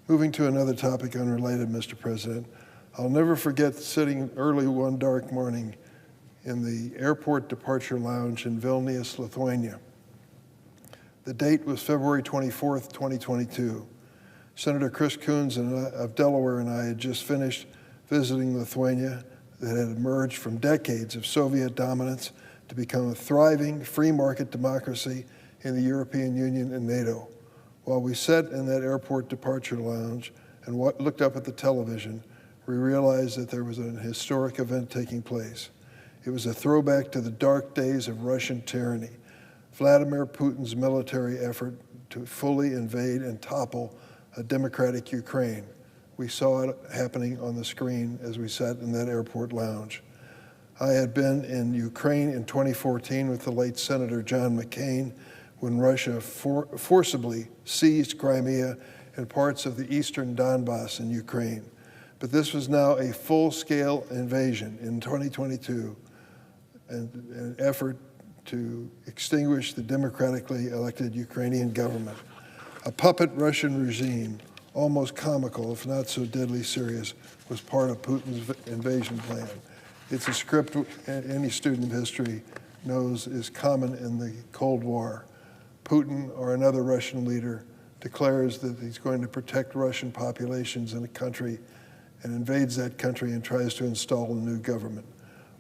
Moving to another topic unrelated, Mr. President, I'll never forget sitting early one dark morning in the airport departure lounge in Vilnius, Lithuania. The date was February 24th, 2022. Senator Chris Coons of Delaware and I had just finished visiting Lithuania that had emerged from decades of Soviet dominance to become a thriving free market democracy in the European Union and NATO. While we sat in that airport departure lounge and looked up at the television, we realized that there was an historic event taking place. It was a throwback to the dark days of Russian tyranny, Vladimir Putin's military effort to fully invade and topple a democratic Ukraine. We saw it happening on the screen as we sat in that airport lounge. I had been in Ukraine in 2014 with the late Senator John McCain when Russia forcibly seized Crimea and parts of the eastern Donbass in Ukraine. But this was now a full-scale invasion in 2022, an effort to extinguish the democratically elected Ukrainian government. A puppet Russian regime, almost comical if not so deadly serious, was part of Putin's invasion plan. It's a script any student of history knows is common in the Cold War. Putin or another Russian leader declares that he's going to protect Russian populations in a country and invades that country and tries to install a new government.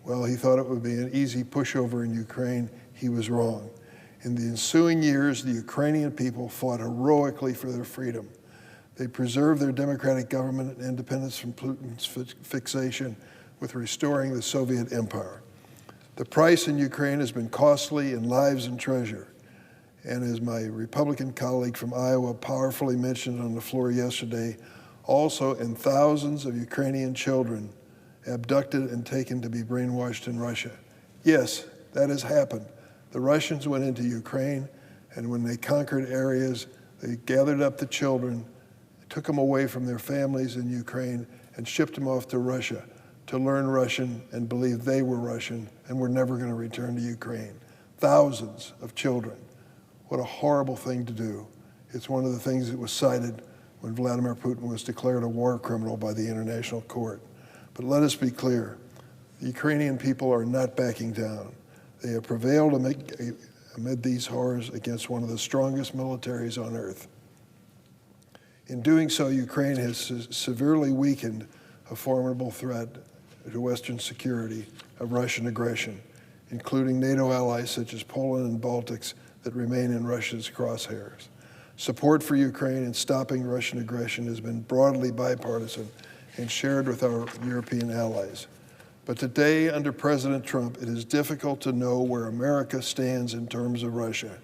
Well, he thought it would be an easy pushover in Ukraine. He was wrong. In the ensuing years, the Ukrainian people fought heroically for their freedom. They preserved their democratic government and independence from Putin's fixation with restoring the Soviet empire. The price in Ukraine has been costly in lives and treasure. And as my Republican colleague from Iowa powerfully mentioned on the floor yesterday, also in thousands of Ukrainian children abducted and taken to be brainwashed in Russia. Yes, that has happened. The Russians went into Ukraine, and when they conquered areas, they gathered up the children, took them away from their families in Ukraine, and shipped them off to Russia to learn Russian and believe they were Russian and were never going to return to Ukraine. Thousands of children. What a horrible thing to do. It's one of the things that was cited when Vladimir Putin was declared a war criminal by the International Court. But let us be clear, the Ukrainian people are not backing down. They have prevailed amid these horrors against one of the strongest militaries on earth. In doing so, Ukraine has severely weakened a formidable threat to Western security of Russian aggression, including NATO allies such as Poland and Baltics that remain in Russia's crosshairs. Support for Ukraine and stopping Russian aggression has been broadly bipartisan and shared with our European allies. But today, under President Trump, it is difficult to know where America stands in terms of Russia.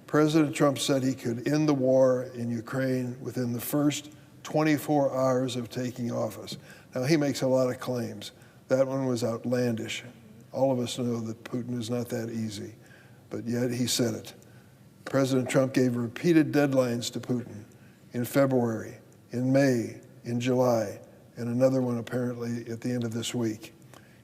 President Trump said he could end the war in Ukraine within the first 24 hours of taking office. Now, he makes a lot of claims. That one was outlandish. All of us know that Putin is not that easy, but yet he said it. President Trump gave repeated deadlines to Putin in February, in May, in July, and another one apparently at the end of this week.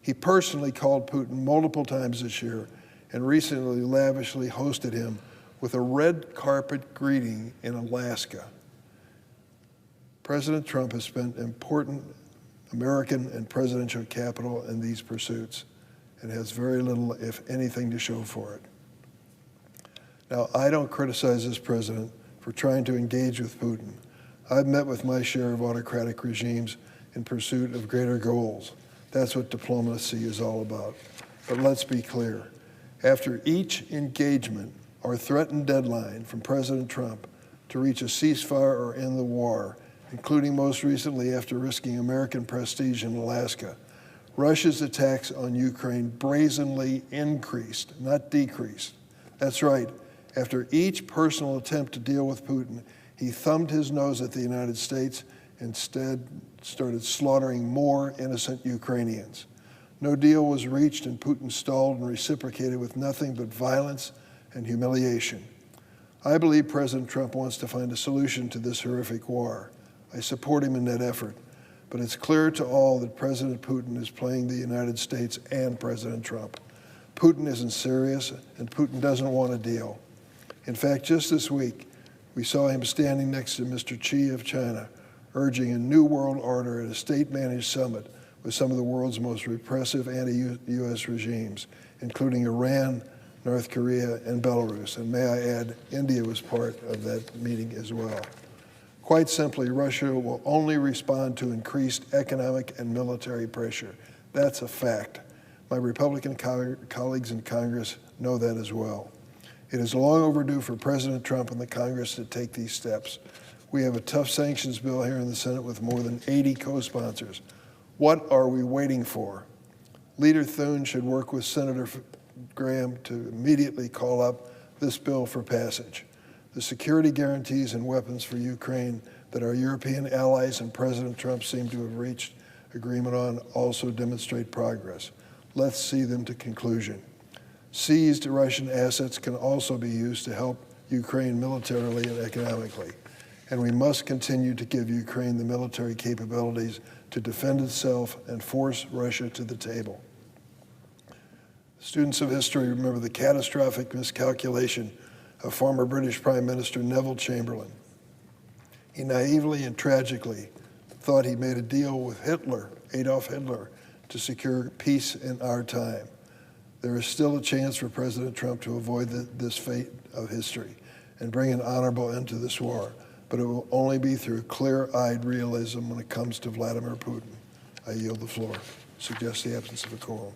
He personally called Putin multiple times this year and recently lavishly hosted him with a red carpet greeting in Alaska. President Trump has spent important American and presidential capital in these pursuits and has very little, if anything, to show for it. Now, I don't criticize this president for trying to engage with Putin. I've met with my share of autocratic regimes in pursuit of greater goals. That's what diplomacy is all about. But let's be clear. After each engagement or threatened deadline from President Trump to reach a ceasefire or end the war, including most recently after risking American prestige in Alaska, Russia's attacks on Ukraine brazenly increased, not decreased. That's right. After each personal attempt to deal with Putin, he thumbed his nose at the United States, instead started slaughtering more innocent Ukrainians. No deal was reached, and Putin stalled and reciprocated with nothing but violence and humiliation. I believe President Trump wants to find a solution to this horrific war. I support him in that effort, but it's clear to all that President Putin is playing the United States and President Trump. Putin isn't serious, and Putin doesn't want a deal. In fact, just this week, we saw him standing next to Mr. Xi of China, urging a new world order at a state-managed summit with some of the world's most repressive anti-U.S. regimes, including Iran, North Korea, and Belarus. And may I add, India was part of that meeting as well. Quite simply, Russia will only respond to increased economic and military pressure. That's a fact. My Republican colleagues in Congress know that as well. It is long overdue for President Trump and the Congress to take these steps. We have a tough sanctions bill here in the Senate with more than 80 co-sponsors. What are we waiting for? Leader Thune should work with Senator Graham to immediately call up this bill for passage. The security guarantees and weapons for Ukraine that our European allies and President Trump seem to have reached agreement on also demonstrate progress. Let's see them to conclusion. Seized Russian assets can also be used to help Ukraine militarily and economically. And we must continue to give Ukraine the military capabilities to defend itself and force Russia to the table. Students of history remember the catastrophic miscalculation of former British Prime Minister Neville Chamberlain. He naively and tragically thought he made a deal with Hitler, Adolf Hitler, to secure peace in our time. There is still a chance for President Trump to avoid this fate of history and bring an honorable end to this war, but it will only be through clear-eyed realism when it comes to Vladimir Putin. I yield the floor. Suggest the absence of a quorum.